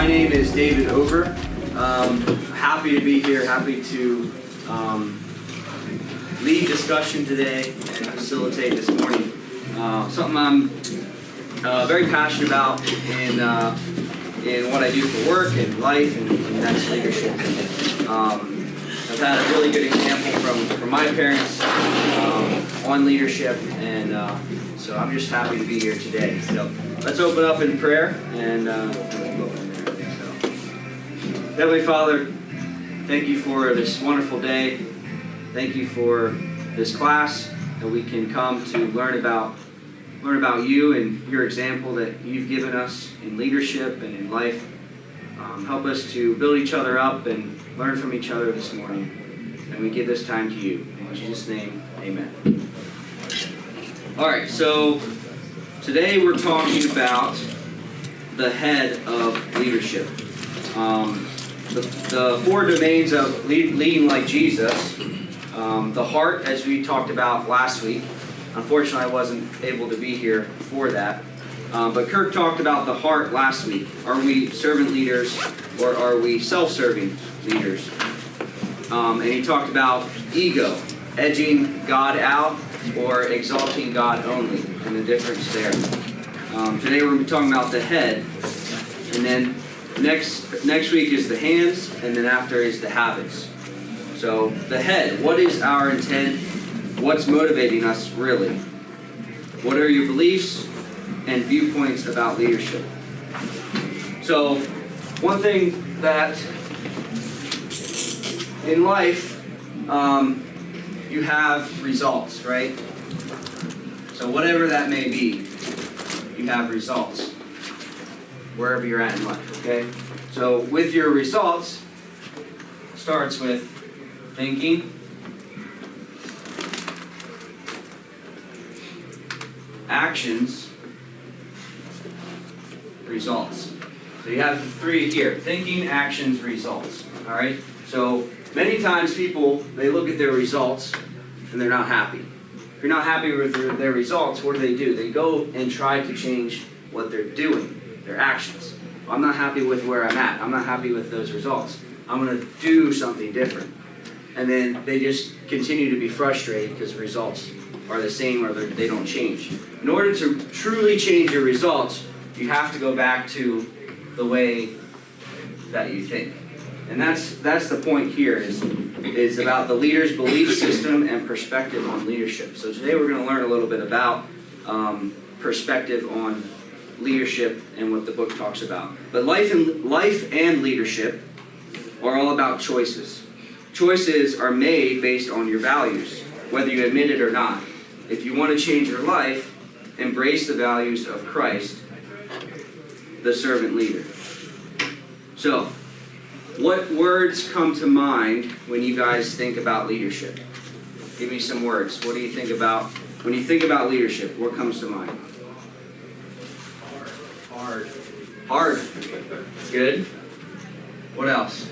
My name is David Ober. Happy to be here, happy to lead discussion today and facilitate this morning. Something I'm very passionate about in what I do for work and life, and that's leadership. I've had a really good example from my parents on leadership, and so I'm just happy to be here today. So let's open up in prayer and we'll go from there. So, Heavenly Father, thank you for this wonderful day. Thank you for this class that we can come to learn about you and your example that you've given us in leadership and in life. Help us to build each other up and learn from each other this morning. And we give this time to you. In Jesus' name, amen. All right, so today we're talking about the head of leadership. The four domains of leading like Jesus. The heart, as we talked about last week. Unfortunately, I wasn't able to be here for that. But Kirk talked about the heart last week. Are we servant leaders or are we self-serving leaders? And he talked about ego, edging God out or exalting God only, and the difference there. Today we're going to be talking about the head, and then next week is the hands, and then after is the habits. So the head, what is our intent? What's motivating us really? What are your beliefs and viewpoints about leadership? So one thing that in life, you have results, right? So whatever that may be, you have results wherever you're at in life, okay? So with your results, starts with thinking, actions, results. So you have the three here: thinking, actions, results. All right? So many times people, they look at their results and they're not happy. If you're not happy with their results, what do? They go and try to change what they're doing, their actions. I'm not happy with where I'm at. I'm not happy with those results. I'm going to do something different. And then they just continue to be frustrated because the results are the same or they don't change. In order to truly change your results, you have to go back to the way that you think. And that's the point here is about the leader's belief system and perspective on leadership. So today we're going to learn a little bit about perspective on leadership and what the book talks about. But life and leadership are all about choices. Choices are made based on your values, whether you admit it or not. If you want to change your life, embrace the values of Christ, the servant leader. So, what words come to mind when you guys think about leadership? Give me some words. What do you think about, when you think about leadership, what comes to mind? Hard. Hard. Good. What else?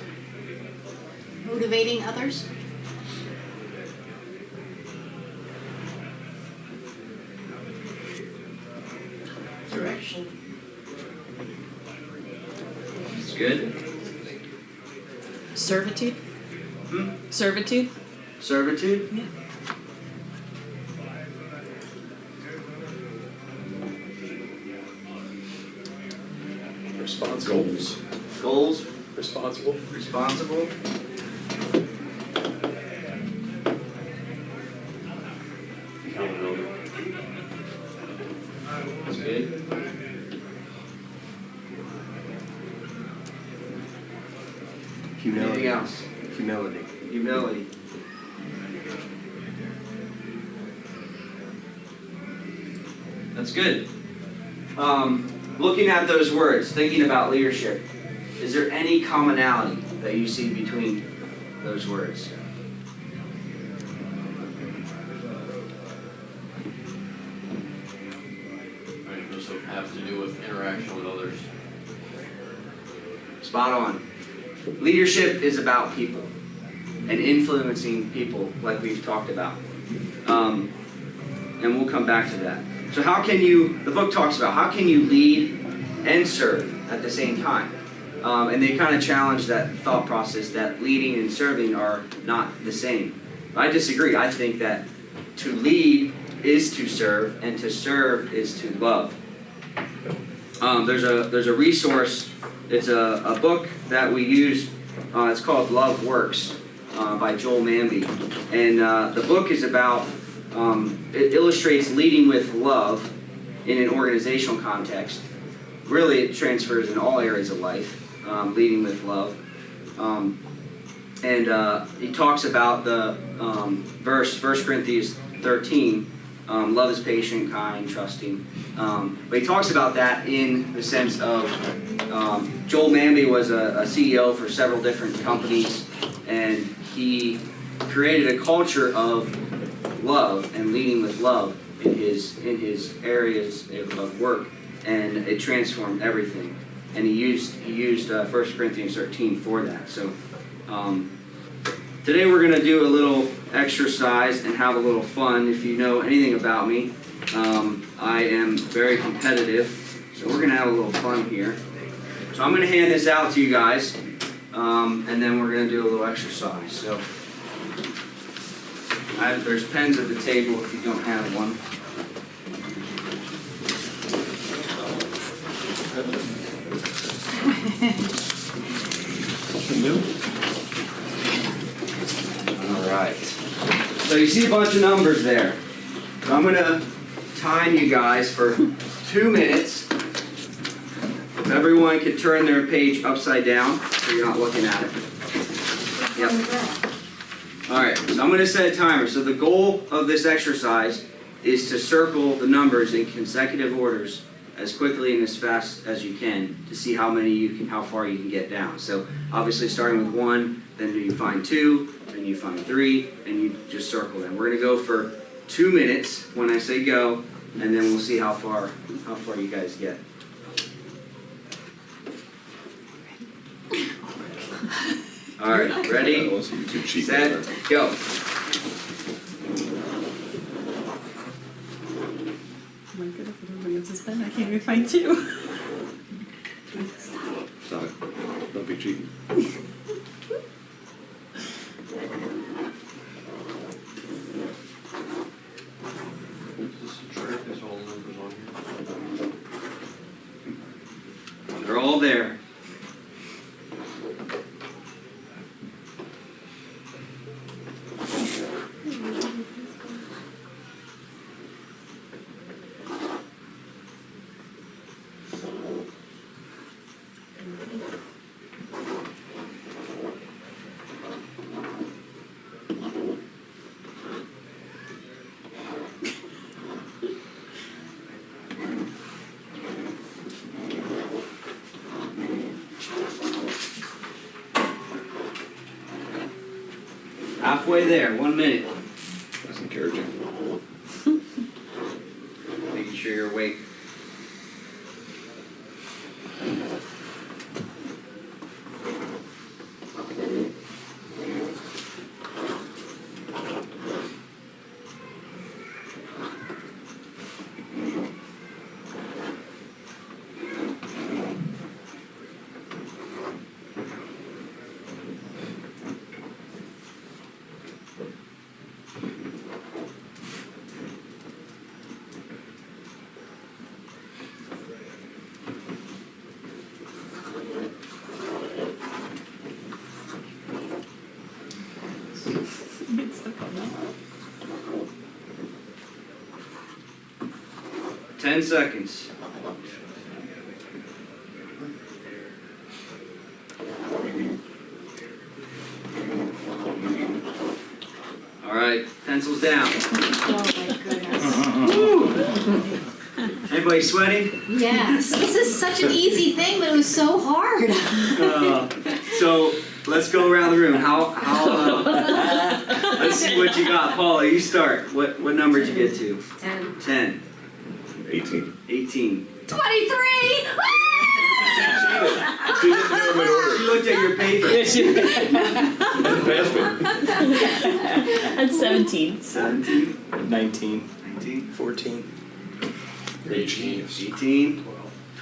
Motivating others. Direction. It's good. Servitude. Servitude. Servitude? Yeah. Responsible. Goals? Responsible. Responsible? Accountability. That's good. Humility. Anything else? Humility. Humility. That's good. Looking at those words, thinking about leadership, is there any commonality that you see between those words? Those have to do with interaction with others. Spot on. Leadership is about people and influencing people like we've talked about. And we'll come back to that. So how can you, the book talks about, how can you lead and serve at the same time? And they kind of challenge that thought process that leading and serving are not the same. I disagree. I think that to lead is to serve, and to serve is to love. There's a resource. It's a book that we use. It's called Love Works by Joel Manby, and the book is about. It illustrates leading with love in an organizational context. Really, it transfers in all areas of life. Leading with love, and he talks about the verse 1 Corinthians 13. Love is patient, kind, trusting. But he talks about that in the sense of Joel Manby was a CEO for several different companies, and he created a culture of love and leading with love in his areas of work, and it transformed everything. And he used 1 Corinthians 13 for that. So today we're going to do a little exercise and have a little fun. If you know anything about me, I am very competitive. So we're going to have a little fun here. So I'm going to hand this out to you guys, and then we're going to do a little exercise. So there's pens at the table if you don't have one. Alright. So you see a bunch of numbers there. So I'm going to time you guys for 2 minutes. If everyone could turn their page upside down so you're not looking at it. Yep. Alright, so I'm going to set a timer. So the goal of this exercise is to circle the numbers in consecutive orders as quickly and as fast as you can to see how far you can get down. So obviously starting with 1, then you find 2, then you find 3, and you just circle them. We're going to go for 2 minutes when I say go, and then we'll see how far you guys get. All right, ready, set, go. Oh my goodness, I don't know what's this pen. I can't even find 2. Stop it. Don't be cheating. Is this a chart? Is all the numbers on here? They're all there. Halfway there, 1 minute. That's encouraging. Making sure you're awake. It's the phone. 10 seconds. All right, pencils down. Oh my goodness. Woo! Anybody sweating? Yes, this is such an easy thing, but it was so hard. So let's go around the room. Let's see what you got. Paula, you start. What number did you get to? 10. 10. 18. 18. 23! She didn't do them in order. She looked at your paper. Pass me. That's 17. 17. 19. 19. 14. You're a genius. 18.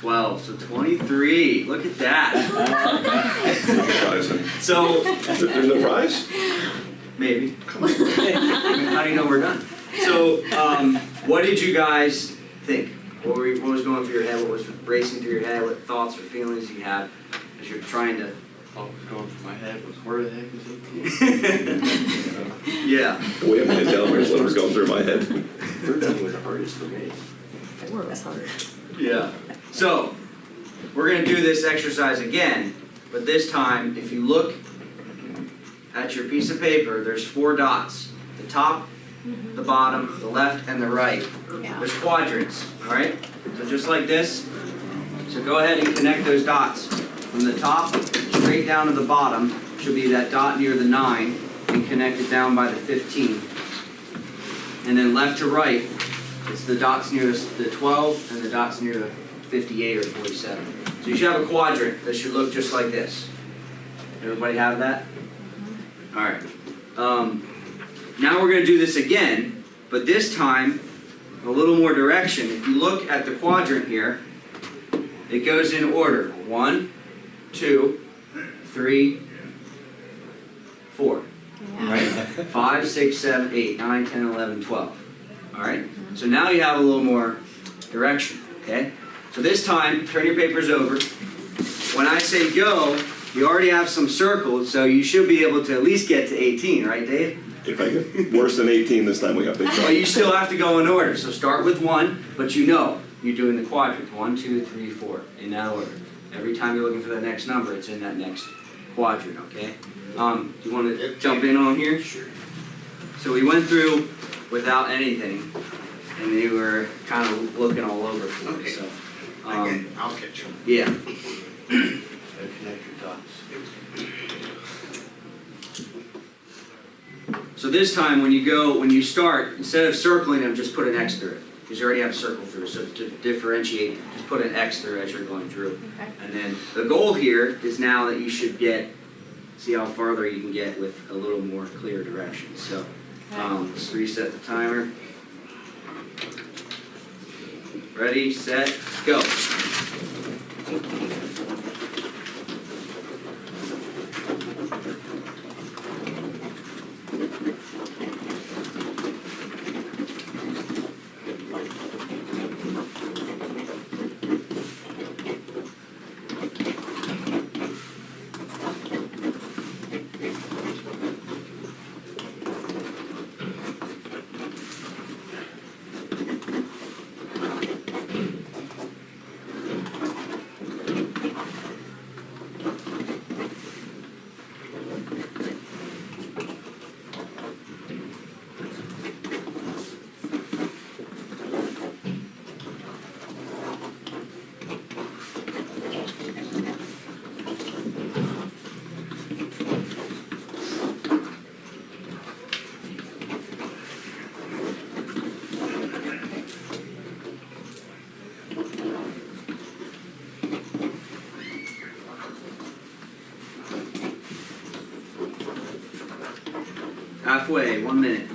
12, so 23. Look at that. Surprising. So, There's no prize? maybe. How do you know we're done? So, what did you guys think? What was going through your head? What was racing through your head? What thoughts or feelings you had as you're trying to? All that was going through my head was, where the heck is it? Yeah. The way I'm gonna tell me is what was going through my head. 13 was the hardest for me. 4 was hard. Yeah. So, we're gonna do this exercise again, but this time, if you look at your piece of paper, there's 4 dots. The top, the bottom, the left, and the right. There's quadrants, alright? So just like this. So go ahead and connect those dots. From the top, straight down to the bottom, should be that dot near the 9, and connect it down by the 15. And then left to right, it's the dots near the 12 and the dots near the 58 or 47. So you should have a quadrant that should look just like this. Everybody have that? Alright. Now we're going to do this again, but this time a little more direction. If you look at the quadrant here, it goes in order. 1, 2, 3, 4. Right? 5, 6, 7, 8, 9, 10, 11, 12. Alright? So now you have a little more direction. Okay? So this time, turn your papers over. When I say go, you already have some circles, so you should be able to at least get to 18, right, Dave? If I get worse than 18 this time, we got big But trouble. you still have to go in order. So start with 1, but you know you're doing the quadrant. 1, 2, 3, 4, in that order. Every time you're looking for that next number, it's in that next quadrant, okay? Do you want to jump in on here? Sure. So we went through without anything, and you were kind of looking all over for it, so. I'll catch you. Yeah. Connect your dots. So this time, when you start, instead of circling them, just put an X through it. Because you already have a circle through, so to differentiate, just put an X through as you're going through. Okay. And then the goal here is now that you should see how farther you can get with a little more clear direction. So, let's reset the timer. Ready, set, go. Halfway, 1 minute.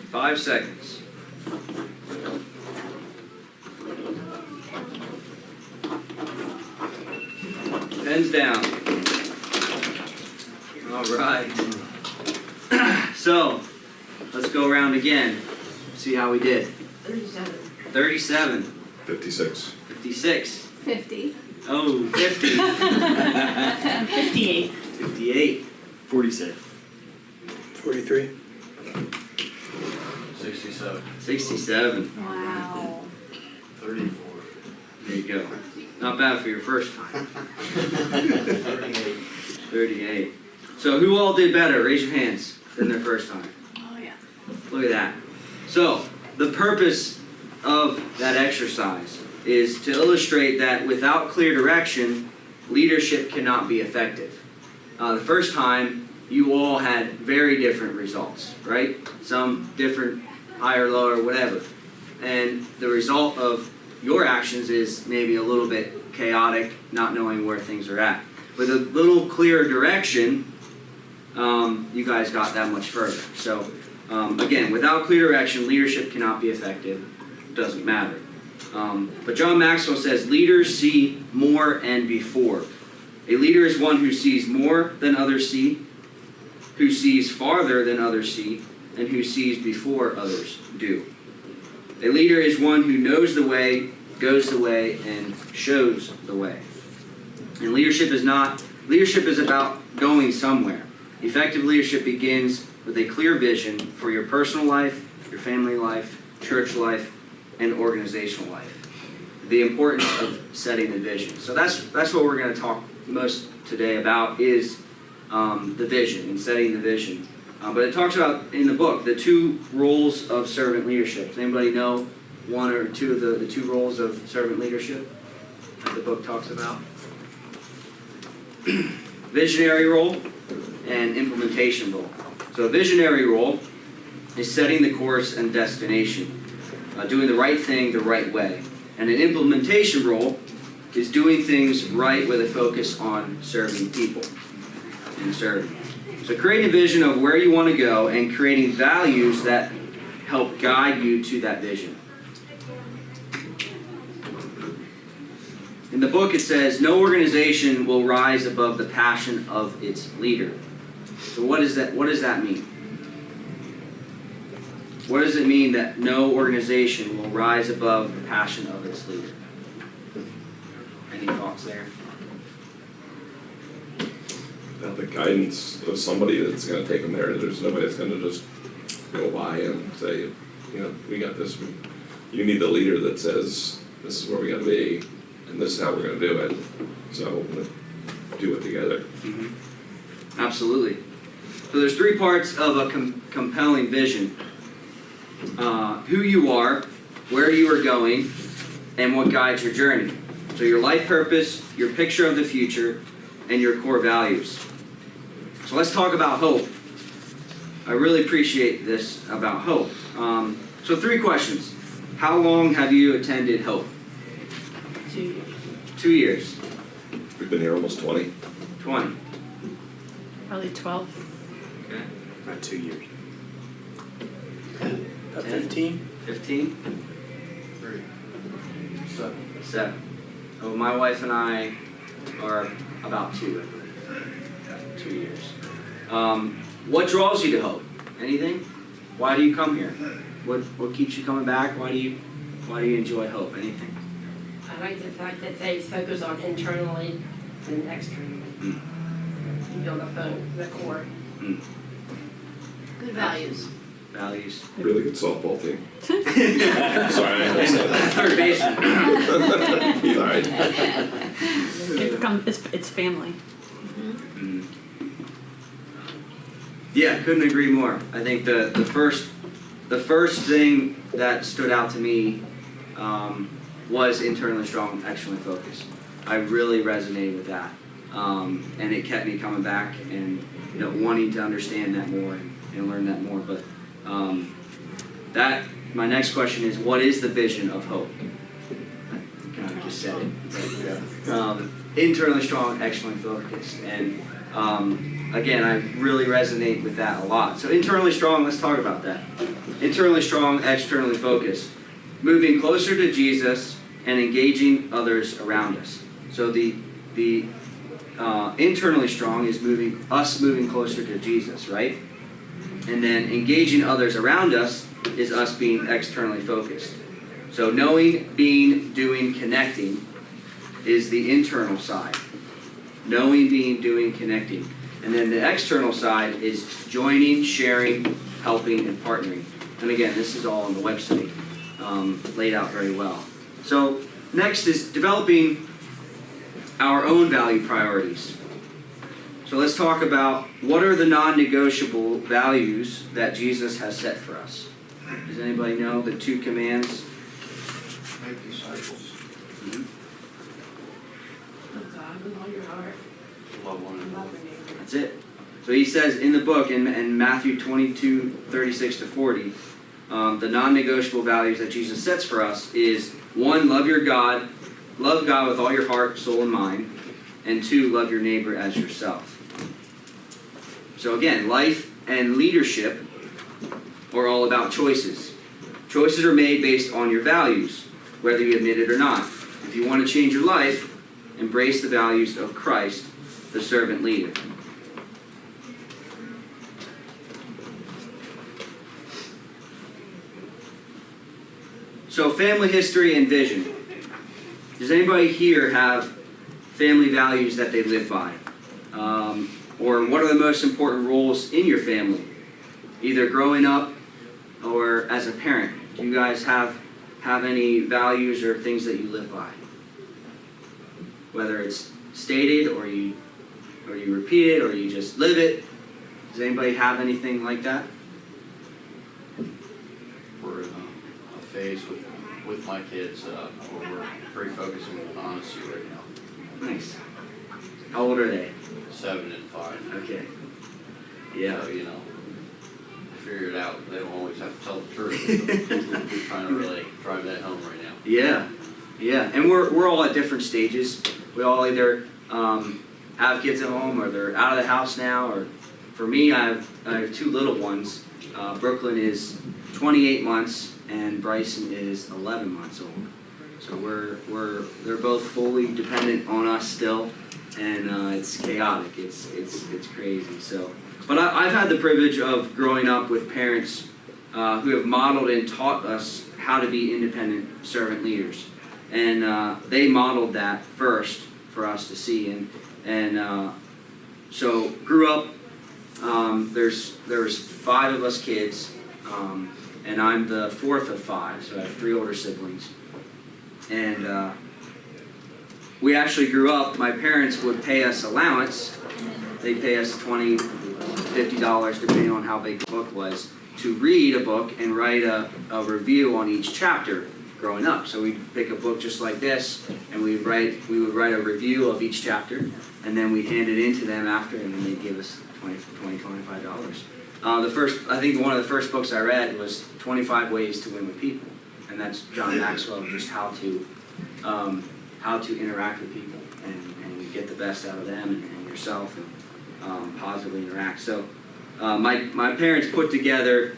Five seconds. Pens down. All right. So, let's go around again. See how we did. 37. 37. 56. 56. 50. Oh, 50. 58. 58. 46. 43. 67. 67. Wow. 34. There you go. Not bad for your first time. 38. So who all did better? Raise your hands than their first time. Oh, yeah. Look at that. So, the purpose of that exercise is to illustrate that without clear direction, leadership cannot be effective. The first time, you all had very different results, right? Some different, higher, lower, whatever. And the result of your actions is maybe a little bit chaotic, not knowing where things are at. With a little clearer direction, you guys got that much further. So, again, without clear direction, leadership cannot be effective. It doesn't matter. But John Maxwell says, leaders see more and before. A leader is one who sees more than others see, who sees farther than others see, and who sees before others do. A leader is one who knows the way, goes the way, and shows the way. And leadership is about going somewhere. Effective leadership begins with a clear vision for your personal life, your family life, church life, and organizational life. The importance of setting the vision. So that's what we're going to talk most today about is the vision and setting the vision. But it talks about in the book the 2 roles of servant leadership. Does anybody know one or two of the 2 roles of servant leadership that the book talks about? Visionary role and implementation role. So a visionary role is setting the course and destination, doing the right thing the right way. And an implementation role is doing things right with a focus on serving people and serving. So creating a vision of where you want to go and creating values that help guide you to that vision. In the book it says, no organization will rise above the passion of its leader. So what does that mean? What does it mean that no organization will rise above the passion of its leader? Any thoughts there? That the guidance of somebody that's going to take them there. There's nobody that's going to just go by and say, you know, we got this. You need the leader that says, this is where we got to be, and this is how we're going to do it. So do it together. Mm-hmm. Absolutely. So there's 3 parts of a compelling vision. Who you are, where you are going, and what guides your journey. So your life purpose, your picture of the future, and your core values. So let's talk about hope. I really appreciate this about hope. So 3 questions. How long have you attended Hope? 2 years. 2 years. We've been here almost 20. 20. Probably 12. Okay. About 2 years. 15? 15? 3. 7. 7. Oh, my wife and I are about 2, I believe. 2 years. What draws you to Hope? Anything? Why do you come here? What keeps you coming back? Why do you enjoy Hope? Anything? I like the fact that they focus on internally and externally. Mm. You build up the core. Mm. Good values. Values. Really good softball team. Sorry, I had to say that. Third baseman. He's all right. It's family. Mm. Yeah, couldn't agree more. I think the first thing that stood out to me was internally strong, externally focused. I really resonated with that, and it kept me coming back and wanting to understand that more and learn that more. But my next question is, what is the vision of Hope? I kind of just said it. Internally strong, externally focused, and again, I really resonate with that a lot. So internally strong, let's talk about that. Internally strong, externally focused. Moving closer to Jesus and engaging others around us. So the internally strong is moving closer to Jesus, right? And then engaging others around us is us being externally focused. So knowing, being, doing, connecting is the internal side. Knowing, being, doing, connecting. And then the external side is joining, sharing, helping, and partnering. And again, this is all on the website, laid out very well. So next is developing our own value priorities. So let's talk about what are the non-negotiable values that Jesus has set for us. Does anybody know the 2 commands? Make disciples, Love God with all your heart, love one and another. love your neighbor. That's it. So he says in the book, in Matthew 22:36-40, the non-negotiable values that Jesus sets for us is 1, love God with all your heart, soul, and mind, and 2, love your neighbor as yourself. So again, life and leadership are all about choices. Choices are made based on your values, whether you admit it or not. If you want to change your life, embrace the values of Christ, the servant leader. So family history and vision. Does anybody here have family values that they live by? Or what are the most important roles in your family? Either growing up or as a parent. Do you guys have any values or things that you live by? Whether it's stated or you repeat it or you just live it. Does anybody have anything like that? We're in a phase with my kids where we're very focusing on honesty right now. Nice. How old are they? 7 and 5. Okay. Yeah. So, figure it out. They don't always have to tell the truth. We're trying to really drive that home right now. Yeah. Yeah. And we're all at different stages. We all either have kids at home or they're out of the house now. Or for me, I have 2 little ones. Brooklyn is 28 months and Bryson is 11 months old. So they're both fully dependent on us still, and it's chaotic. It's crazy. So, but I've had the privilege of growing up with parents who have modeled and taught us how to be independent servant leaders, and they modeled that first for us to see, and so grew up. There was 5 of us kids, and I'm the 4th of 5, so I have 3 older siblings. And we actually grew up, my parents would pay us allowance. They'd pay us $20, $50, depending on how big the book was, to read a book and write a review on each chapter growing up. So we'd pick a book just like this, and we would write a review of each chapter, and then we'd hand it in to them after, and then they'd give us $25. I think one of the first books I read was 25 Ways to Win with People. And that's John Maxwell, just how to interact with people and get the best out of them and yourself and positively interact. So my parents put together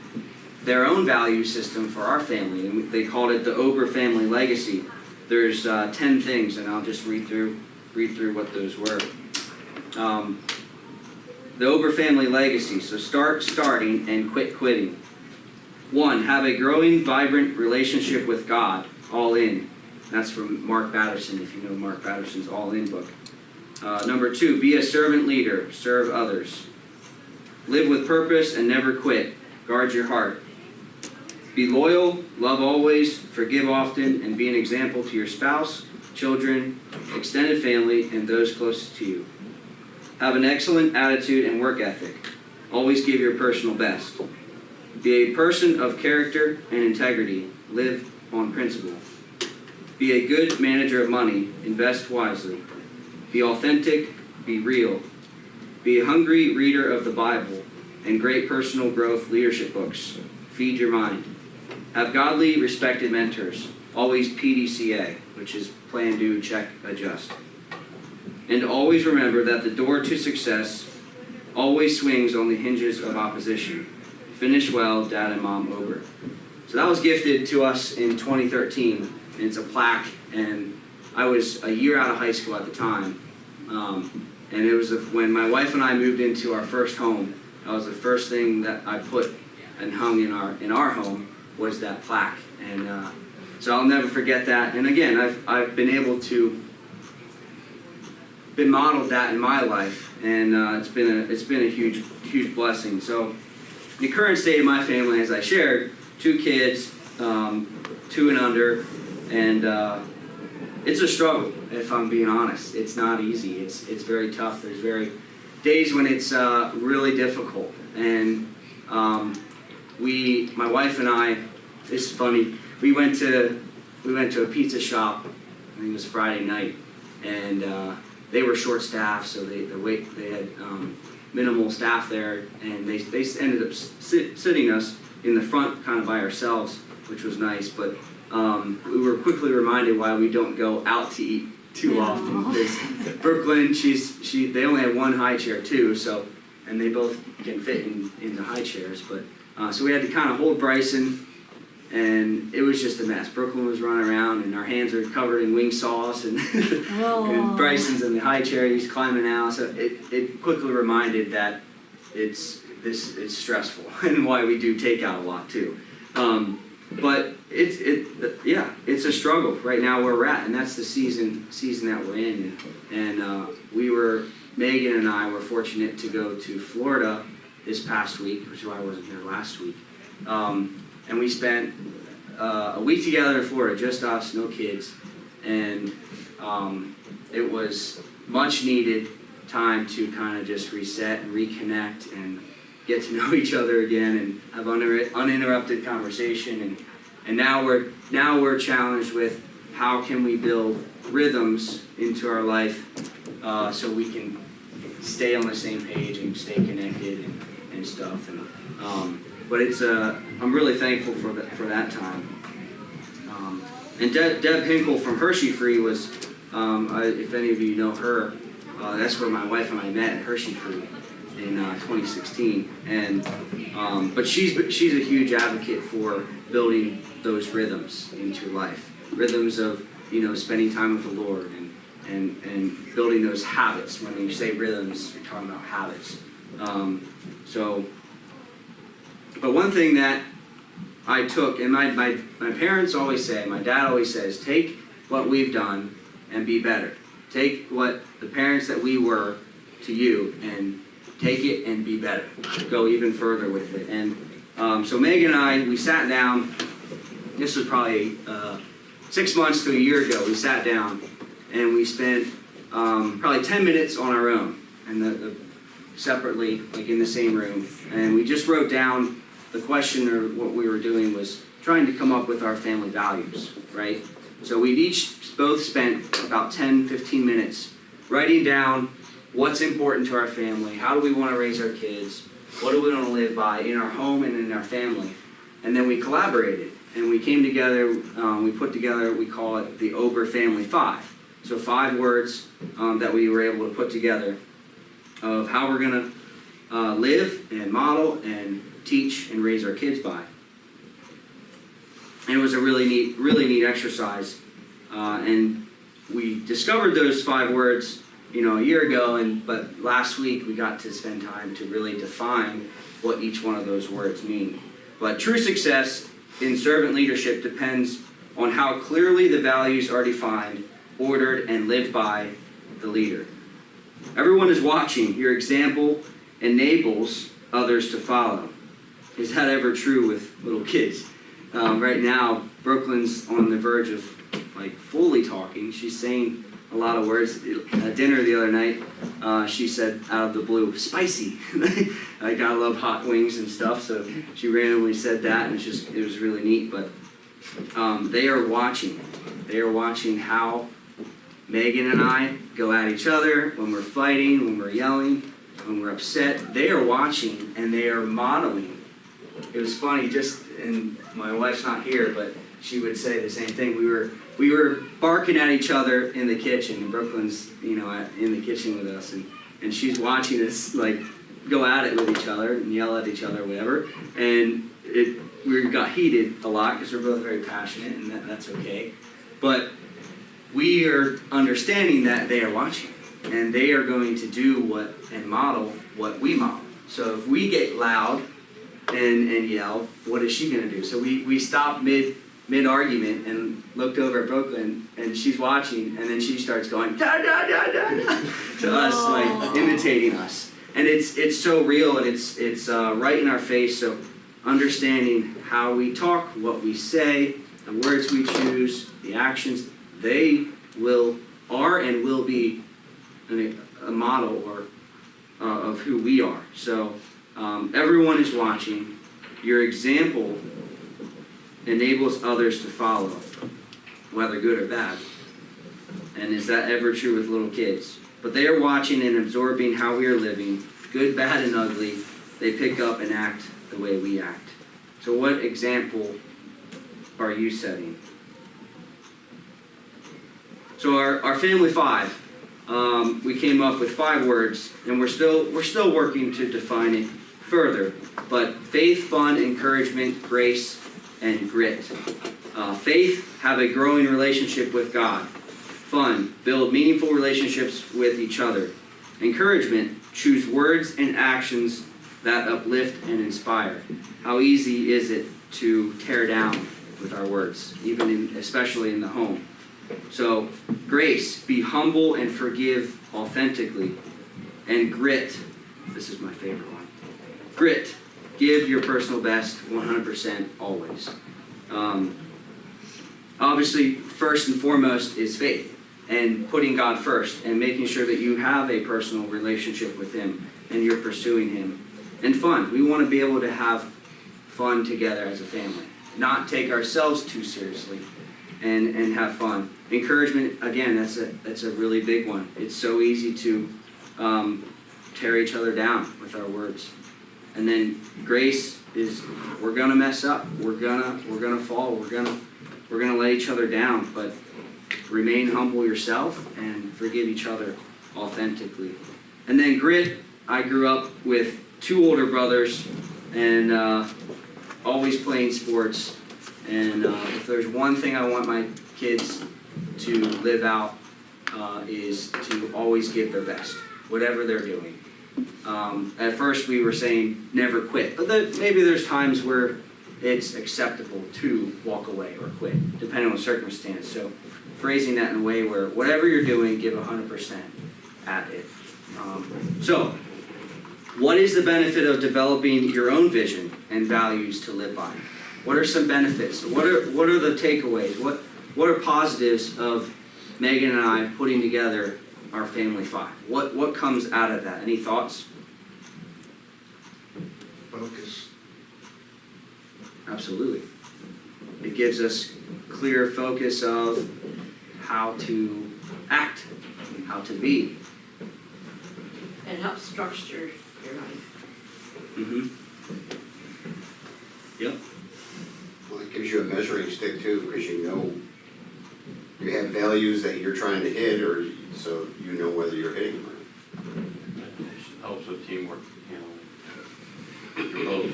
their own value system for our family, and they called it the Ober family legacy. There's 10 things, and I'll just read through what those were. The Ober family legacy. So start starting and quit quitting. 1, have a growing, vibrant relationship with God, all in. That's from Mark Batterson, if you know Mark Batterson's All In book. Number 2, be a servant leader, serve others. Live with purpose and never quit. Guard your heart. Be loyal, love always, forgive often, and be an example to your spouse, children, extended family, and those closest to you. Have an excellent attitude and work ethic. Always give your personal best. Be a person of character and integrity. Live on principle. Be a good manager of money. Invest wisely. Be authentic. Be real. Be a hungry reader of the Bible and great personal growth leadership books. Feed your mind. Have godly, respected mentors. Always PDCA, which is plan, do, check, adjust. And always remember that the door to success always swings on the hinges of opposition. Finish well, Dad and Mom Ober. So that was gifted to us in 2013, and it's a plaque, and I was a year out of high school at the time, and it was when my wife and I moved into our first home. That was the first thing that I put and hung in our home was that plaque, and so I'll never forget that. And again, I've been able to been modeled that in my life, and it's been a huge blessing. So the current state of my family, as I shared, 2 kids, 2 and under, and it's a struggle, if I'm being honest. It's not easy. It's very tough. There's days when it's really difficult. And my wife and I, it's funny. We went to a pizza shop. I think it was Friday night, and they were short staffed, so they had minimal staff there, and they ended up sitting us in the front, kind of by ourselves, which was nice. But we were quickly reminded why we don't go out to eat too often. Because Brooklyn, they only have one high chair too, so, and they both can fit in the high chairs. But so we had to kind of hold Bryson, and it was just a mess. Brooklyn was running around, and our hands are covered in wing sauce, and, and Bryson's in the high chair. He's climbing out. So it quickly reminded that it's stressful, and why we do takeout a lot too. But it's a struggle right now where we're at, and that's the season that we're in. And Megan and I were fortunate to go to Florida this past week, which is why I wasn't here last week. And we spent a week together in Florida, just us, no kids, and it was much needed time to kind of just reset and reconnect and get to know each other again and have uninterrupted conversation. And now we're challenged with how can we build rhythms into our life so we can stay on the same page and stay connected and stuff. But I'm really thankful for that time. And Deb Hinkle from Hershey Free was, if any of you know her, that's where my wife and I met at Hershey Free in 2016. And but she's a huge advocate for building those rhythms into life, rhythms of spending time with the Lord and building those habits. When you say rhythms, you're talking about habits. But one thing that I took, and my parents always say, my dad always says, take what we've done and be better. Take what the parents that we were to you and take it and be better. Go even further with it. And so Megan and I, we sat down. This was probably 6 months to a year ago. We sat down and we spent probably 10 minutes on our own, and separately, like in the same room. And we just wrote down the question, or what we were doing was trying to come up with our family values, right? So we both spent about 10, 15 minutes writing down what's important to our family, how do we want to raise our kids, what do we want to live by in our home and in our family. And then we collaborated, and we came together, we put together, we call it the Ober Family 5. So 5 words that we were able to put together of how we're going to live and model and teach and raise our kids by. And it was a really neat exercise. And we discovered those 5 words, a year ago, but last week we got to spend time to really define what each one of those words mean. But true success in servant leadership depends on how clearly the values are defined, ordered, and lived by the leader. Everyone is watching. Your example enables others to follow. Is that ever true with little kids? Right now, Brooklyn's on the verge of fully talking. She's saying a lot of words. At dinner the other night, she said out of the blue, "Spicy." I love hot wings and stuff, so she randomly said that, and it was really neat. But they are watching. They are watching how Megan and I go at each other when we're fighting, when we're yelling, when we're upset. They are watching and they are modeling. It was funny, and my wife's not here, but she would say the same thing. We were barking at each other in the kitchen, and Brooklyn's in the kitchen with us, and she's watching us go at it with each other and yell at each other, whatever. And we got heated a lot because we're both very passionate, and that's okay. But we are understanding that they are watching, and they are going to do and model what we model. So if we get loud and yell, what is she going to do? So we stopped mid-argument and looked over at Brooklyn, and she's watching, and then she starts going, da, da, da, da, da, to us, imitating us. And it's so real, and it's right in our face. So understanding how we talk, what we say, the words we choose, the actions, they are and will be a model or of who we are. So everyone is watching. Your example enables others to follow, whether good or bad. And is that ever true with little kids? But they are watching and absorbing how we are living, good, bad, and ugly. They pick up and act the way we act. So what example are you setting? So our family 5, we came up with 5 words, and we're still working to define it further. But faith, fun, encouragement, grace, and grit. Faith, have a growing relationship with God. Fun, build meaningful relationships with each other. Encouragement, choose words and actions that uplift and inspire. How easy is it to tear down with our words, especially in the home? So, grace, be humble and forgive authentically. And grit, this is my favorite one. Grit, give your personal best 100% always. Obviously, first and foremost is faith and putting God first and making sure that you have a personal relationship with Him and you're pursuing Him. And fun, we want to be able to have fun together as a family, not take ourselves too seriously and have fun. Encouragement, again, that's a really big one. It's so easy to tear each other down with our words. And then grace is, we're gonna mess up, we're gonna fall, we're gonna let each other down, but remain humble yourself and forgive each other authentically. And then grit, I grew up with 2 older brothers and always playing sports. And if there's one thing I want my kids to live out is to always give their best, whatever they're doing. At first we were saying never quit, but maybe there's times where it's acceptable to walk away or quit, depending on circumstance. So phrasing that in a way where whatever you're doing, give 100% at it. So what is the benefit of developing your own vision and values to live by? What are some benefits? What are the takeaways? What are positives of Megan and I putting together our family 5? What comes out of that? Any thoughts? Focus. Absolutely. It gives us clear focus of how to act, how to be. And help structure your life. Mm-hmm. Yep. Well, it gives you a measuring stick too, because you know you have values that you're trying to hit, or so you know whether you're hitting them It helps with teamwork, you're both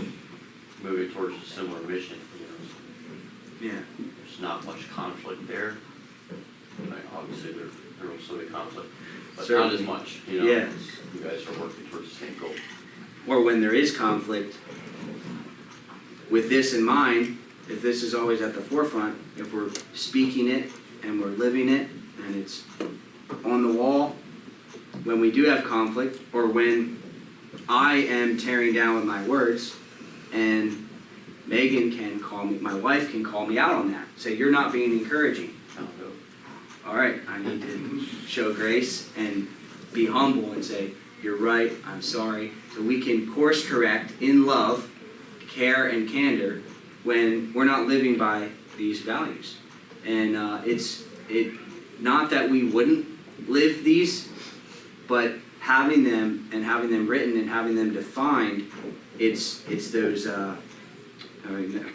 moving towards a similar mission, Yeah. There's not much conflict there. Obviously, there will still be conflict, but not as much, Yeah. You guys are working towards the same goal. Or when there is conflict, with this in mind, if this is always at the forefront, if we're speaking it and we're living it and it's on the wall, when we do have conflict, or when I am tearing down with my words, and Megan can call me, my wife can call me out on that, say, you're not being encouraging. All right, I need to show grace and be humble and say, you're right, I'm sorry. So we can course correct in love, care, and candor when we're not living by these values. And it's not that we wouldn't live these, but having them and having them written and having them defined, it's those, I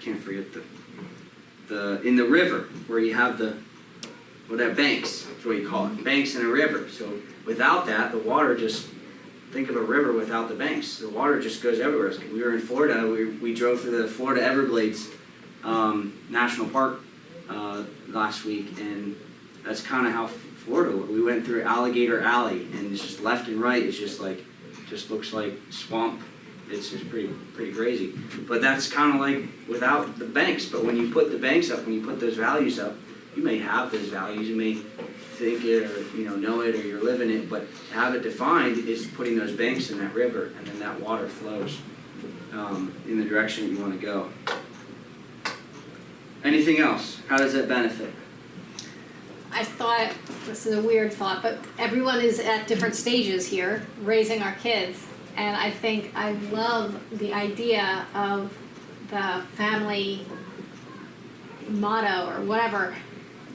can't forget the in the river where you have banks, that's what you call it, banks in a river. So without that, the water just, think of a river without the banks. The water just goes everywhere. We were in Florida, we drove through the Florida Everglades National Park last week, and that's kind of how Florida was. We went through Alligator Alley, and it's just left and right, it's just looks like swamp. It's just pretty crazy. But that's kind of like without the banks. But when you put the banks up, when you put those values up, you may have those values, you may think it or know it or you're living it, but to have it defined is putting those banks in that river, and then that water flows in the direction you want to go. Anything else? How does that benefit? I I thought, this is a weird thought, but everyone is at different stages here, raising our kids. And I think I love the idea of the family motto or whatever,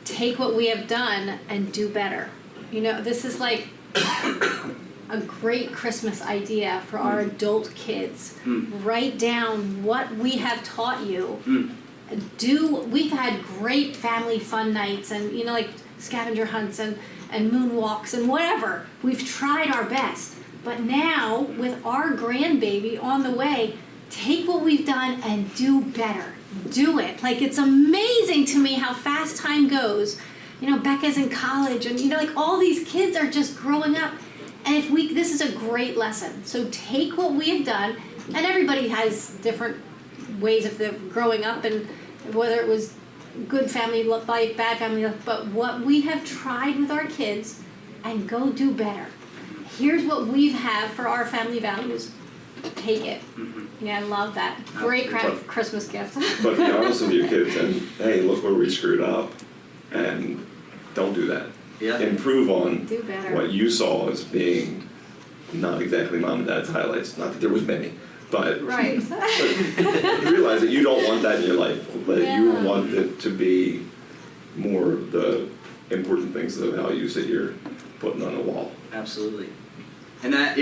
take what we have done and do better. You know, this is like a great Christmas idea for our adult kids. Write down what we have taught you. We've had great family fun nights and, you know, like scavenger hunts and moonwalks and whatever. We've tried our best. But now, with our grandbaby on the way, take what we've done and do better. Do it. Like, it's amazing to me how fast time goes. You know, Becca's in college and, you know, like all these kids are just growing up. And this is a great lesson. So take what we have done, and everybody has different ways of growing up, and whether it was good family life, bad family life, but what we have tried with our kids, and go do better. Here's what we have for our family values. Take it. Yeah, I love that. Great Christmas gift. But be honest with your kids and, hey, look where we screwed up, and don't do that. Yeah. Improve on Do better. what you saw as being not exactly mom and dad's highlights. Not that there was many, but Right. you realize that you don't want that in your life. That you Yeah. want it to be more the important things, the values that you're putting on the wall. Absolutely. And that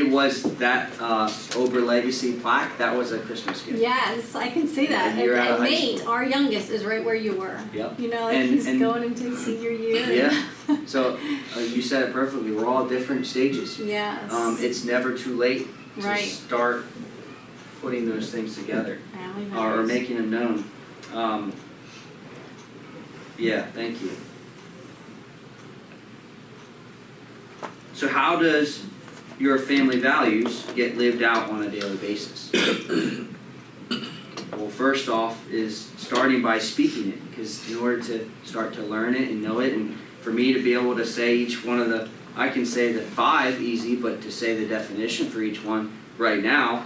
Ober Legacy plaque, that was a Christmas gift. Yes, I can see that. And you're out of And high Nate, school. our youngest, is right where you were. Yep. You know, like And- he's and- going into his senior year. Yeah. So you said it perfectly. We're all different stages. Yes. It's never too late to Right. start putting those things together Family or values. making them known. Yeah, thank you. So how does your family values get lived out on a daily basis? Well, first off is starting by speaking it, because in order to start to learn it and know it, and for me to be able to say each one of I can say the 5 easy, but to say the definition for each one right now,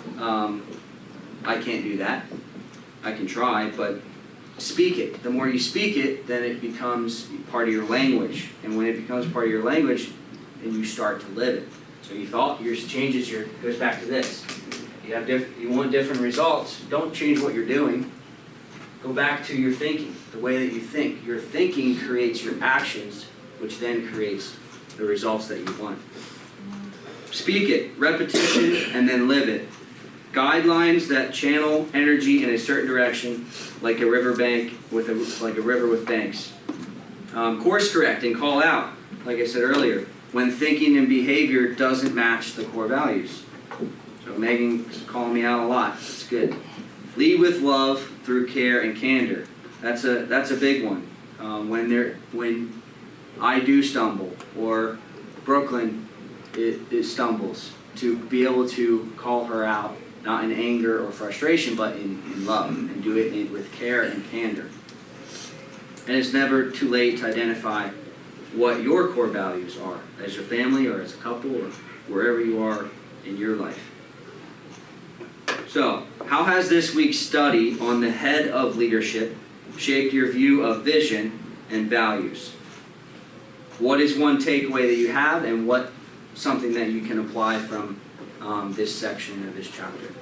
I can't do that. I can try, but speak it. The more you speak it, then it becomes part of your language. And when it becomes part of your language, then you start to live it. So yours changes goes back to this. You want different results, don't change what you're doing. Go back to your thinking, the way that you think. Your thinking creates your actions, which then creates the results that you want. Speak it, repetition, and then live it. Guidelines that channel energy in a certain direction, like a river with banks. Course correct and call out, like I said earlier, when thinking and behavior doesn't match the core values. So Megan's calling me out a lot. It's good. Lead with love through care and candor. That's a big one. When I do stumble, or Brooklyn it stumbles, to be able to call her out, not in anger or frustration, but in love, and do it with care and candor. And it's never too late to identify what your core values are as your family or as a couple or wherever you are in your life. So, how has this week's study on the head of leadership shaped your view of vision and values? What is one takeaway that you have, and what something that you can apply from this section of this chapter?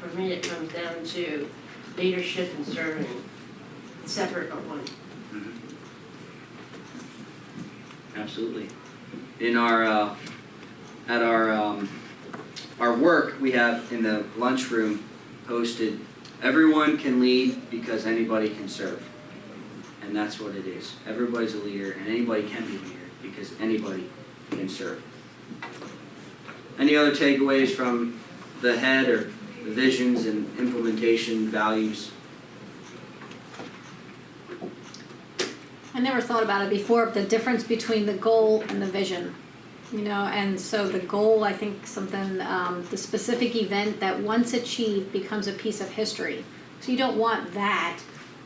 For me, it comes down to leadership and serving, separate but one. Absolutely. In our at our work, we have in the lunchroom posted, "Everyone can lead because anybody can serve," and that's what it is. Everybody's a leader, and anybody can be a leader because anybody can serve. Any other takeaways from the head or the visions and implementation values? I never thought about it before, but the difference between the goal and the vision. You know, and so the goal, I think something, the specific event that once achieved becomes a piece of history. So you don't want that.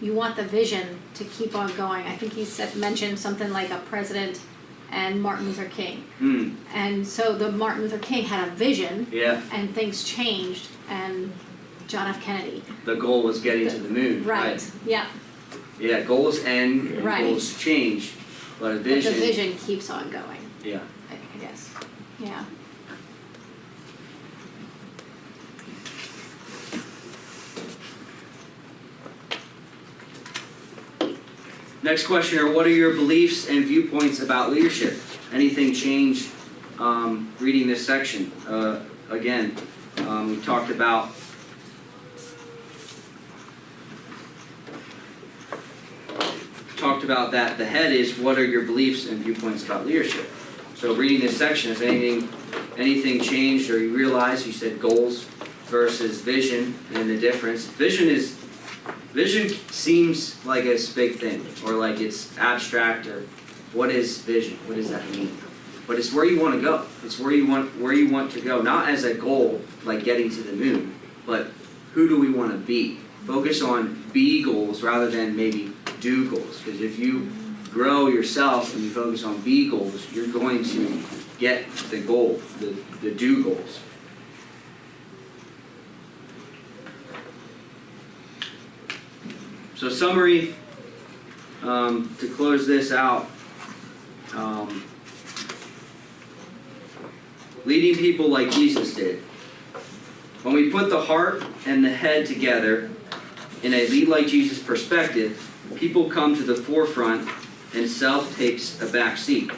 you want the vision to keep on going. I think he mentioned something like a president and Martin Luther King. And so the Martin Luther King had a vision, Yeah, and things changed, and John F. Kennedy. the goal was getting to the moon, right? Yeah, Yeah, goals end, and Right. goals change, but a but vision. the vision keeps on going, Yeah. I guess. Yeah. Next question are, what are your beliefs and viewpoints about leadership? Anything change reading this section? Again, we talked about that the head is, what are your beliefs and viewpoints about leadership? So reading this section, has anything changed, or you realize, you said goals versus vision and the difference. Vision seems like a big thing, or like it's abstract, or what is vision? What does that mean? But it's where you want to go. It's where you want to go, not as a goal like getting to the moon, but who do we want to be? Focus on be goals rather than maybe do goals, because if you grow yourself and you focus on be goals, you're going to get the goal, the do goals. So summary, to close this out, leading people like Jesus did. When we put the heart and the head together in a lead like Jesus perspective, people come to the forefront and self takes a back seat.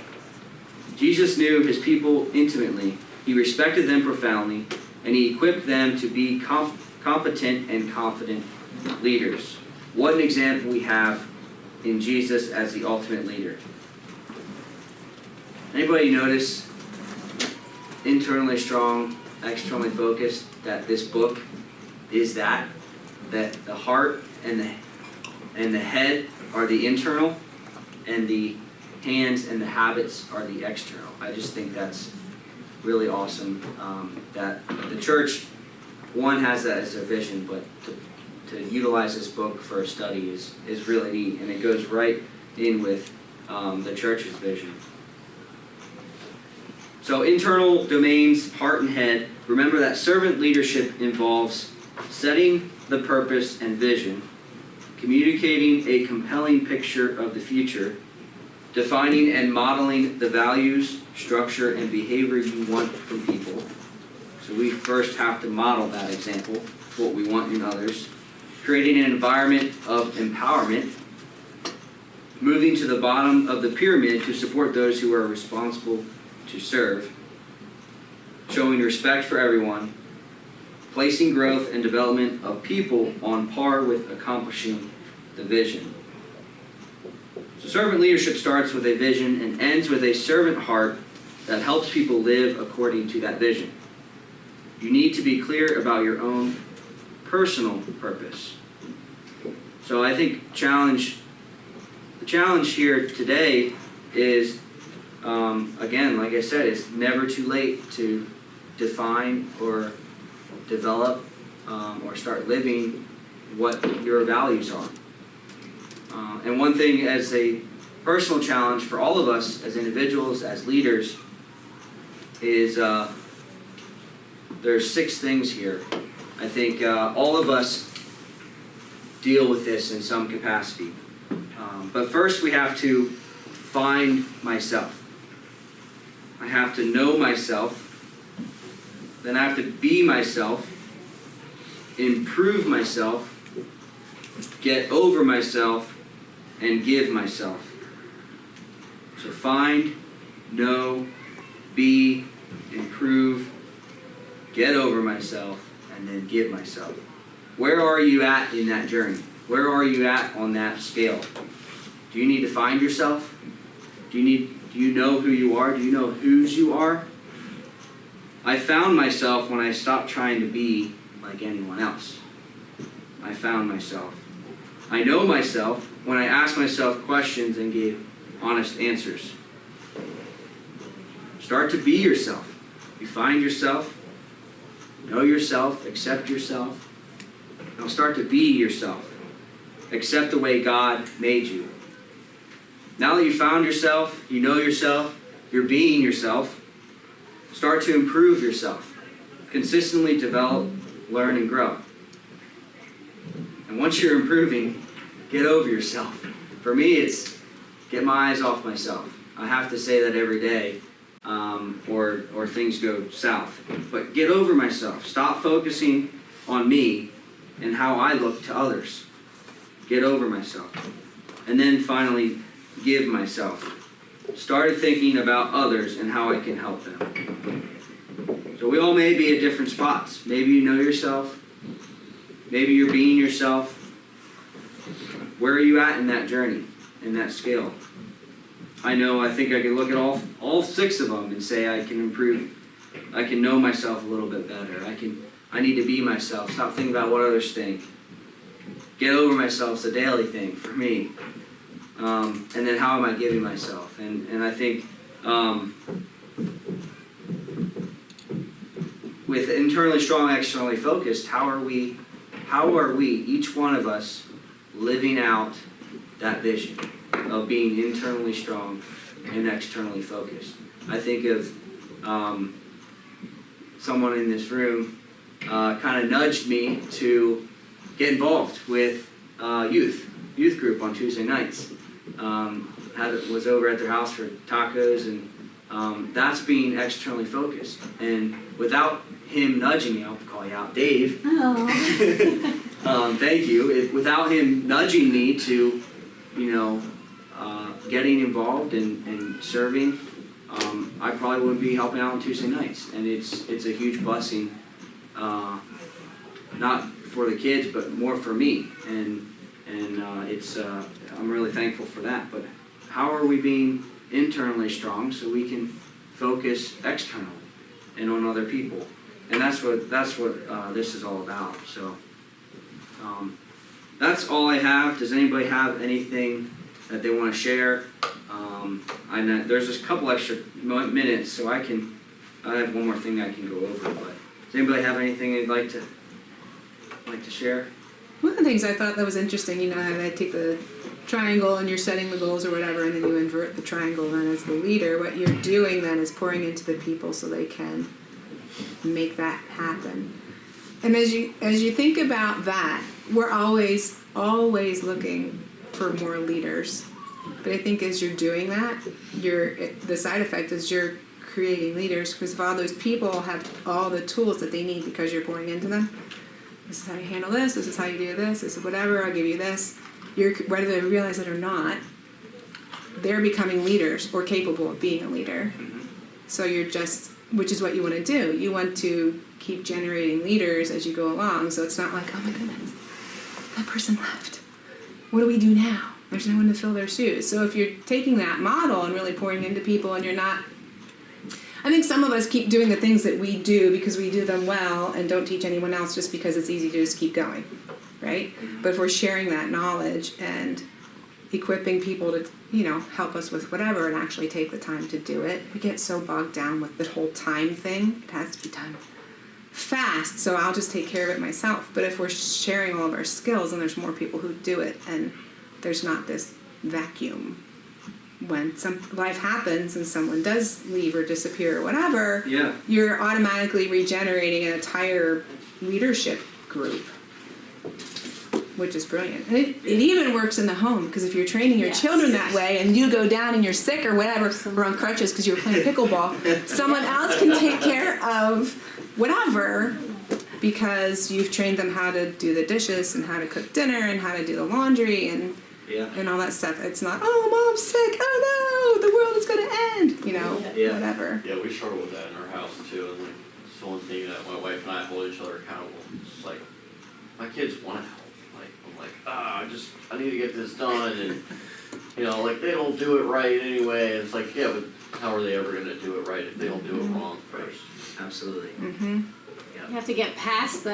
Jesus knew his people intimately, he respected them profoundly, and he equipped them to be competent and confident leaders. What an example we have in Jesus as the ultimate leader. Anybody notice internally strong, externally focused, that this book is that the heart and the head are the internal, and the hands and the habits are the external. I just think that's really awesome, that the church, one, has that as their vision, but to utilize this book for a study is really neat, and it goes right in with the church's vision. So internal domains, heart and head. Remember that servant leadership involves setting the purpose and vision, communicating a compelling picture of the future, defining and modeling the values, structure, and behavior you want from people. So we first have to model that example, what we want in others. Creating an environment of empowerment, moving to the bottom of the pyramid to support those who are responsible to serve, showing respect for everyone, placing growth and development of people on par with accomplishing the vision. So servant leadership starts with a vision and ends with a servant heart that helps people live according to that vision. You need to be clear about your own personal purpose. So I think the challenge here today is, again, like I said, it's never too late to define or develop or start living what your values are. And one thing as a personal challenge for all of us as individuals, as leaders, is there's 6 things here. I think all of us deal with this in some capacity. But first we have to find myself. I have to know myself. Then I have to be myself, improve myself, get over myself, and give myself. So find, know, be, improve, get over myself, and then give myself. Where are you at in that journey? Where are you at on that scale? Do you need to find yourself? Do you know who you are? Do you know whose you are? I found myself when I stopped trying to be like anyone else. I found myself. I know myself when I asked myself questions and gave honest answers. Start to be yourself. You find yourself, know yourself, accept yourself. Now start to be yourself. Accept the way God made you. Now that you found yourself, you know yourself, you're being yourself, start to improve yourself. Consistently develop, learn, and grow. And once you're improving, get over yourself. For me, it's get my eyes off myself. I have to say that every day, or things go south. But get over myself. Stop focusing on me and how I look to others. Get over myself. And then finally, give myself. Started thinking about others and how I can help them. So we all may be at different spots. Maybe you know yourself. Maybe you're being yourself. Where are you at in that journey, in that scale? I think I can look at all 6 of them and say I can improve. I can know myself a little bit better. I need to be myself. Stop thinking about what others think. Get over myself is a daily thing for me. And then how am I giving myself? And I think with internally strong, externally focused, how are we, each one of us, living out that vision of being internally strong and externally focused? I think of someone in this room kind of nudged me to get involved with youth group on Tuesday nights. Was over at their house for tacos, and that's being externally focused. And without him nudging me, I'll call you out, Dave. Oh. Thank you. Without him nudging me to, getting involved and serving, I probably wouldn't be helping out on Tuesday nights. And it's a huge blessing, not for the kids, but more for me. And I'm really thankful for that. But how are we being internally strong so we can focus externally and on other people? And that's what this is all about. So that's all I have. Does anybody have anything that they want to share? I know there's just a couple extra minutes, so I have one more thing I can go over. But does anybody have anything they'd like to share? One of the things I thought that was interesting, how they take the triangle and you're setting the goals or whatever, and then you invert the triangle then as the leader. What you're doing then is pouring into the people so they can make that happen. And as you think about that, we're always looking for more leaders. But I think as you're doing that, the side effect is you're creating leaders, because if all those people have all the tools that they need because you're pouring into them. This is how you handle this is how you do this is whatever, I'll give you this. Whether they realize it or not, they're becoming leaders or capable of being a leader. So which is what you want to do. You want to keep generating leaders as you go along, so it's not like, oh my goodness, that person left. What do we do now? There's no one to fill their shoes. So if you're taking that model and really pouring into people and you're not, I think some of us keep doing the things that we do because we do them well and don't teach anyone else just because it's easy to just keep going, right? But if we're sharing that knowledge and equipping people to, help us with whatever and actually take the time to do it, we get so bogged down with the whole time thing. It has to be done fast, so I'll just take care of it myself. But if we're sharing all of our skills and there's more people who do it and there's not this vacuum when some life happens and someone does leave or disappear or whatever, you're automatically regenerating an entire leadership group, which is brilliant. And it even works in the home, because if you're training your children that way and you go down and you're sick or whatever, or on crutches because you were playing pickleball, someone else can take care of whatever, because you've trained them how to do the dishes and how to cook dinner and how to do the laundry and all that stuff. It's not, oh, mom's sick, oh no, the world is going to end, whatever. Yeah, we struggle with that in our house too, and it's the one thing that my wife and I hold each other accountable. It's like, my kids want to help. I'm like, I need to get this done, and they don't do it right anyway. And it's like, yeah, but how are they ever going to do it right if they don't do it wrong first? Absolutely. Mm-hmm. You have to get past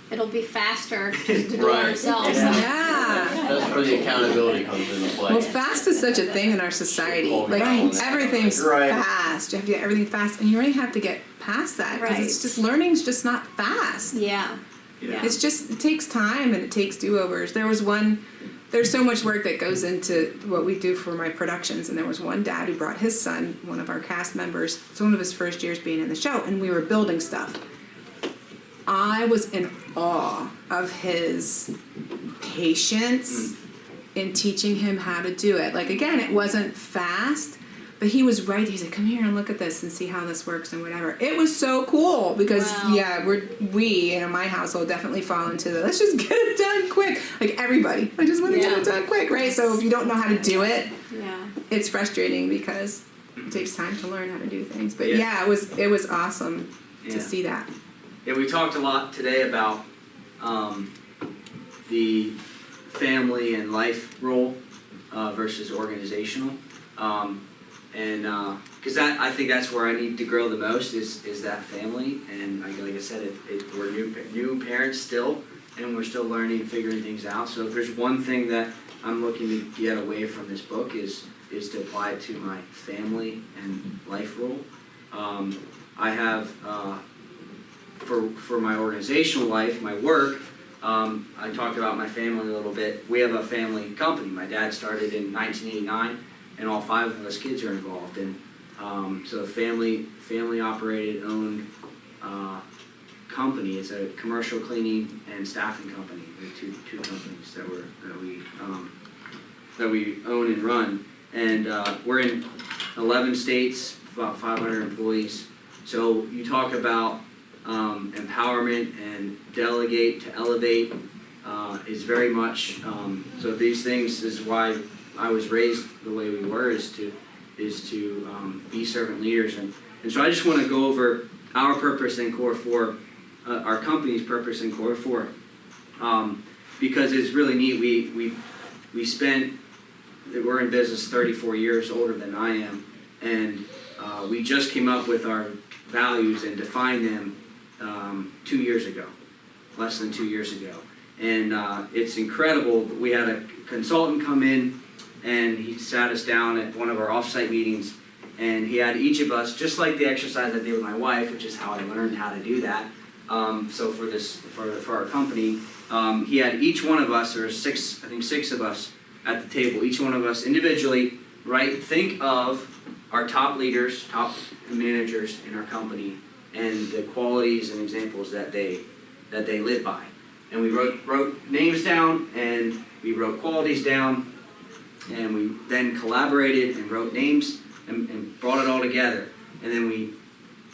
it'll be faster just to do it Right. ourselves. Yeah. That's where the accountability comes into play. Well, fast is such a thing in our society. Like, everything's Right. fast. You have to get everything fast, and you really have to get past that, because it's just, learning's just not fast. Yeah. It's just, it takes time and it takes do-overs. There was one there's so much work that goes into what we do for my productions, and there was one dad who brought his son, one of our cast members. It's one of his first years being in the show, and we were building stuff. I was in awe of his patience in teaching him how to do it. Like, again, it wasn't fast, but he was right. He's like, come here and look at this and see how this works and whatever. It was so cool because, Wow. yeah, we in my household definitely fall into the, let's just get it done quick. Like, everybody, I just want to get Yeah. it done quick, right? So if you don't know how to do it, Yeah. it's frustrating because it takes time to learn how to do things. But Yeah. yeah, it was awesome Yeah. to see that. Yeah, we talked a lot today about the family and life role versus organizational, and because I think that's where I need to grow the most is that family. And like I said, we're new parents still, and we're still learning and figuring things out. So if there's one thing that I'm looking to get away from this book is to apply it to my family and life role. I have. For my organizational life, my work, I talked about my family a little bit. We have a family company. My dad started in 1989, and all 5 of us kids are involved. And so a family operated, owned company. It's a commercial cleaning and staffing company. We have two companies that we own and run. And we're in 11 states, about 500 employees. So you talk about empowerment and delegate to elevate is very much so these things is why I was raised the way we were is to be servant leaders and so I just want to go over our purpose in Core 4, our company's purpose in Core 4 because it's really neat. We're in business 34 years older than I am, and we just came up with our values and defined them 2 years ago, less than 2 years ago. And it's incredible. We had a consultant come in and he sat us down at one of our offsite meetings, and he had each of us, just like the exercise I did with my wife, which is how I learned how to do that. So for our company, he had each one of us, or 6 of us at the table, each one of us individually, right? Think of our top leaders, top managers in our company, and the qualities and examples that they live by. And we wrote names down, and we wrote qualities down, and we then collaborated and wrote names and brought it all together. And then we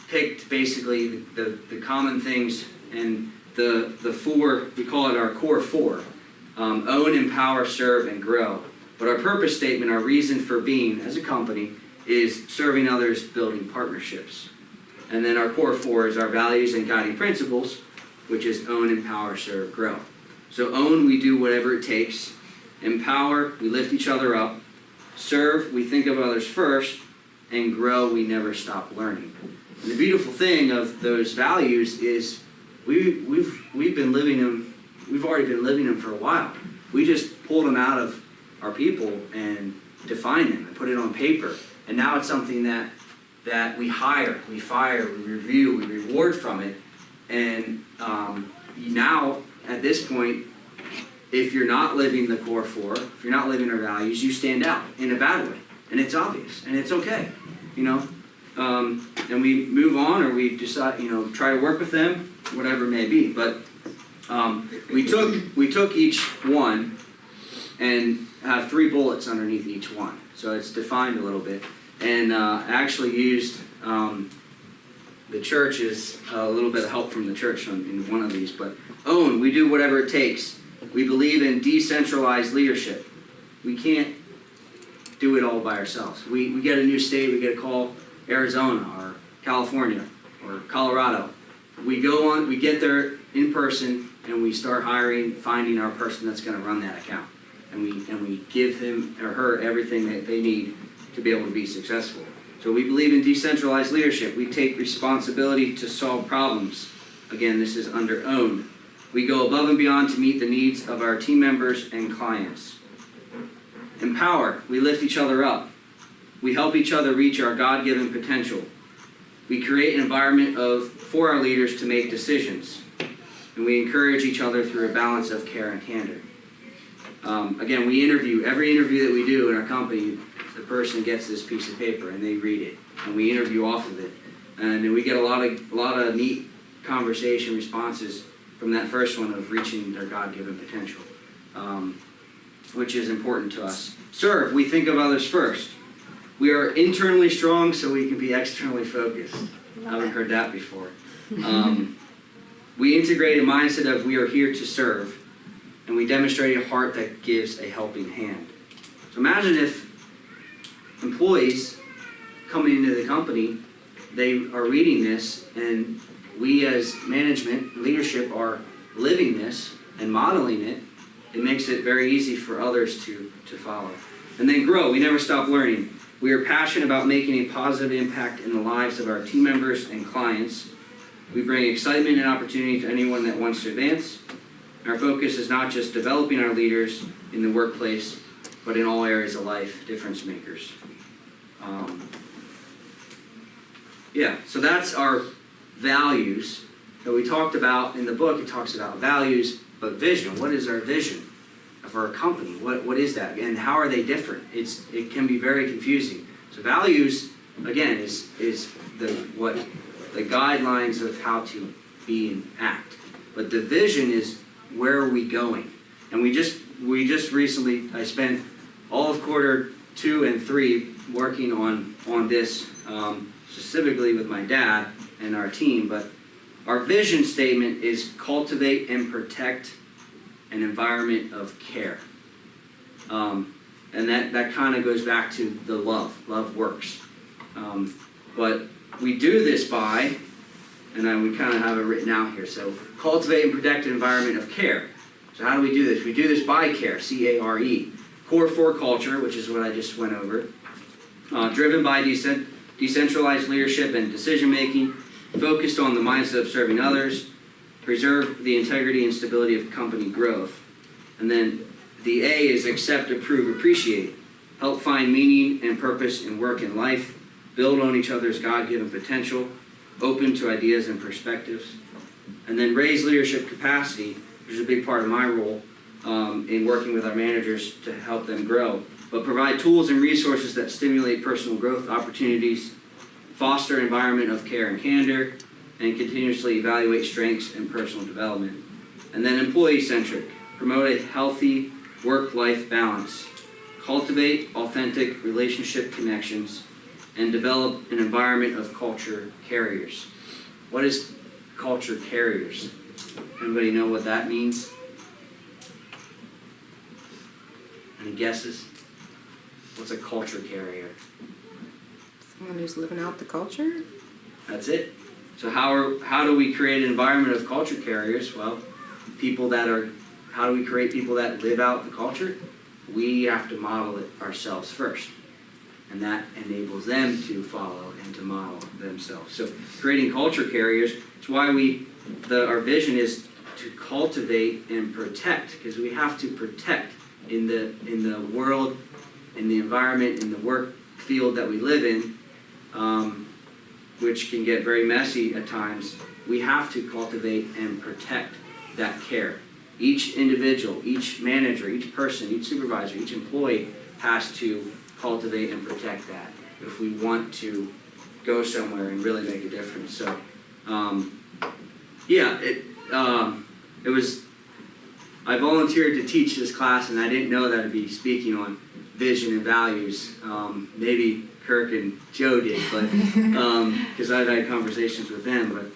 picked basically the common things and the 4, we call it our Core 4. Own, empower, serve, and grow. But our purpose statement, our reason for being as a company, is serving others, building partnerships. And then our Core 4 is our values and guiding principles, which is own, empower, serve, grow. So own, we do whatever it takes. Empower, we lift each other up. Serve, we think of others first. And grow, we never stop learning. And the beautiful thing of those values is we've been living them. We've already been living them for a while. We just pulled them out of our people and defined them and put it on paper. And now it's something that we hire, we fire, we review, we reward from it. And now, at this point, if you're not living the Core 4, if you're not living our values, you stand out in a bad way. And it's obvious, and it's okay, and we move on, or we decide, try to work with them, whatever it may be. But we took each one and have 3 bullets underneath each one. So it's defined a little bit. And actually used the church is a little bit of help from the church in one of these. But own, we do whatever it takes. We believe in decentralized leadership. We can't do it all by ourselves. We get a new state, we get a call, Arizona or California or Colorado. We go on, we get there in person, and we start hiring, finding our person that's going to run that account. And we give him or her everything that they need to be able to be successful. So we believe in decentralized leadership. We take responsibility to solve problems. Again, this is under own. We go above and beyond to meet the needs of our team members and clients. Empower. We lift each other up. We help each other reach our God-given potential. We create an environment for our leaders to make decisions. And we encourage each other through a balance of care and candor. Again, we interview, every interview that we do in our company, the person gets this piece of paper and they read it, and we interview off of it. And we get a lot of neat conversation responses from that first one of reaching their God-given potential, which is important to us. Serve, we think of others first. We are internally strong so we can be externally focused. I haven't heard that before. We integrate a mindset of we are here to serve, and we demonstrate a heart that gives a helping hand. So imagine if employees coming into the company, they are reading this, and we as management, leadership are living this and modeling it. It makes it very easy for others to follow. And then grow, we never stop learning. We are passionate about making a positive impact in the lives of our team members and clients. We bring excitement and opportunity to anyone that wants to advance. Our focus is not just developing our leaders in the workplace, but in all areas of life, difference makers. So that's our values that we talked about in the book. It talks about values, but vision. What is our vision of our company? What is that? And how are they different? It can be very confusing. So values, again, is the guidelines of how to be and act. But the vision is where are we going? And we just recently, I spent all of quarter 2 and 3 working on this, specifically with my dad and our team. But our vision statement is cultivate and protect an environment of care. And that kind of goes back to the love. Love works. But we do this by, and we kind of have it written out here, so cultivate and protect an environment of care. So how do we do this? We do this by care, C-A-R-E. Core 4 culture, which is what I just went over. Driven by decentralized leadership and decision making, focused on the mindset of serving others, preserve the integrity and stability of company growth. And then the A is accept, approve, appreciate. Help find meaning and purpose in work and life. Build on each other's God-given potential. Open to ideas and perspectives. And then raise leadership capacity, which is a big part of my role in working with our managers to help them grow. But provide tools and resources that stimulate personal growth opportunities, foster an environment of care and candor, and continuously evaluate strengths and personal development. And then employee-centric, promote a healthy work-life balance, cultivate authentic relationship connections, and develop an environment of culture carriers. What is culture carriers? Anybody know what that means? Any guesses? What's a culture carrier? Someone who's living out the culture? That's it. So how do we create an environment of culture carriers? Well, how do we create people that live out the culture? We have to model it ourselves first. And that enables them to follow and to model themselves. So creating culture carriers, it's why our vision is to cultivate and protect, because we have to protect in the world, in the environment, in the work field that we live in, which can get very messy at times. We have to cultivate and protect that care. Each individual, each manager, each person, each supervisor, each employee has to cultivate and protect that if we want to go somewhere and really make a difference. So, I volunteered to teach this class, and I didn't know that I'd be speaking on vision and values. Maybe Kirk and Joe did, but because I've had conversations with them, but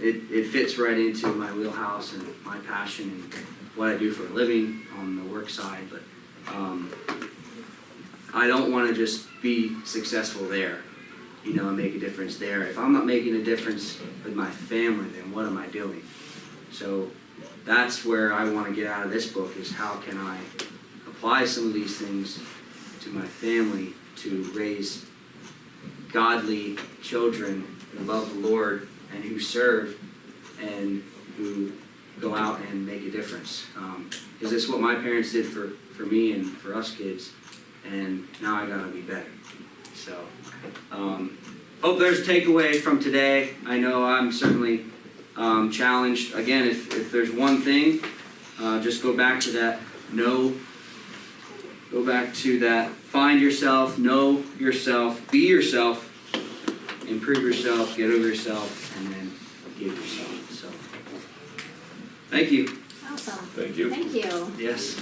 it fits right into my wheelhouse and my passion and what I do for a living on the work side. But I don't want to just be successful there, and make a difference there. If I'm not making a difference with my family, then what am I doing? So that's where I want to get out of this book, is how can I apply some of these things to my family to raise godly children who love the Lord and who serve and who go out and make a difference. Because it's what my parents did for me and for us kids, and now I gotta be better. So, hope there's a takeaway from today. I know I'm certainly challenged. Again, if there's one thing, just go back to go back to that, find yourself, know yourself, be yourself, improve yourself, get over yourself, and then give yourself, so. Thank you. Awesome. Thank you. Thank you. Yes.